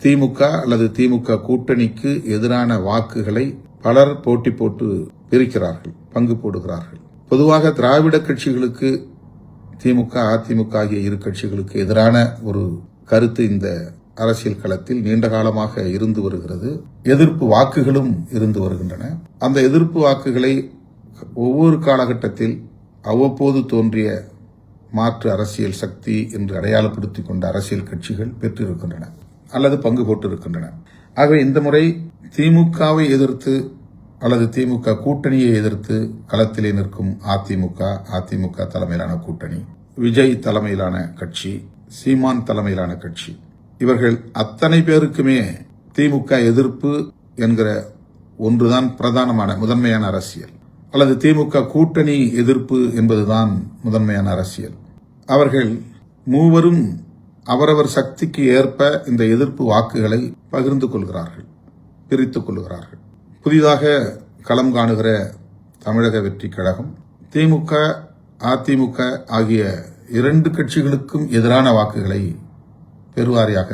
திமுக அல்லது திமுக கூட்டணிக்கு எதிரான வாக்குகளை பலர் போட்டி போட்டு பிரிக்கிறார்கள், பங்கு போடுகிறார்கள். பொதுவாக திராவிட கட்சிகளுக்கு திமுக, அதிமுக ஆகிய இரு கட்சிகளுக்கு எதிரான ஒரு கருத்து இந்த அரசியல் களத்தில் நீண்ட காலமாக இருந்து வருகிறது. எதிர்ப்பு வாக்குகளும் இருந்து வருகின்றன. அந்த எதிர்ப்பு வாக்குகளை ஒவ்வொரு காலகட்டத்தில் அவ்வப்போது தோன்றிய மாற்று அரசியல் சக்தி என்று அடையாளப்படுத்திக் கொண்ட அரசியல் கட்சிகள் பெற்றிருக்கின்றன அல்லது பங்கு போட்டிருக்கின்றன. ஆகவே இந்த முறை திமுகவை எதிர்த்து அல்லது திமுக கூட்டணியை எதிர்த்து களத்திலே நிற்கும் அதிமுக தலைமையிலான கூட்டணி, விஜய் தலைமையிலான கட்சி, சீமான் தலைமையிலான கட்சி, இவர்கள் அத்தனை பேருக்குமே திமுக எதிர்ப்பு என்கிற ஒன்றுதான் பிரதானமான முதன்மையான அரசியல், அல்லது திமுக கூட்டணி எதிர்ப்பு என்பதுதான் முதன்மையான அரசியல். அவர்கள் மூவரும் அவரவர் சக்திக்கு ஏற்ப இந்த எதிர்ப்பு வாக்குகளை பகிர்ந்து கொள்கிறார்கள், பிரித்துக் கொள்கிறார்கள். புதிதாக களம் காணுகிற தமிழக வெற்றி கழகம் திமுக, அதிமுக ஆகிய இரண்டு கட்சிகளுக்கும் எதிரான வாக்குகளை பெருவாரியாக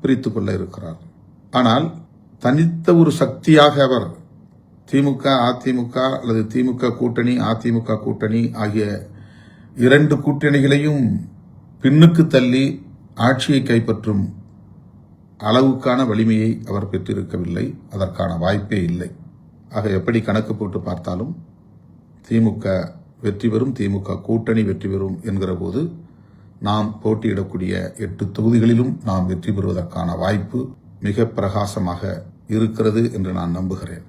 பிரித்துக் கொள்ள இருக்கிறார். ஆனால் தனித்த ஒரு சக்தியாக அவர் திமுக, அதிமுக அல்லது திமுக கூட்டணி, அதிமுக கூட்டணி ஆகிய இரண்டு கூட்டணிகளையும் பின்னுக்கு தள்ளி ஆட்சியை கைப்பற்றும் அளவுக்கான வலிமையை அவர் பெற்றிருக்கவில்லை. அதற்கான வாய்ப்பே இல்லை. ஆக எப்படி கணக்கு போட்டு பார்த்தாலும் திமுக வெற்றி பெறும், திமுக கூட்டணி வெற்றி பெறும் என்கிற போது நாம் போட்டியிடக்கூடிய 8 தொகுதிகளிலும் நாம் வெற்றி பெறுவதற்கான வாய்ப்பு மிக பிரகாசமாக இருக்கிறது என்று நான் நம்புகிறேன்.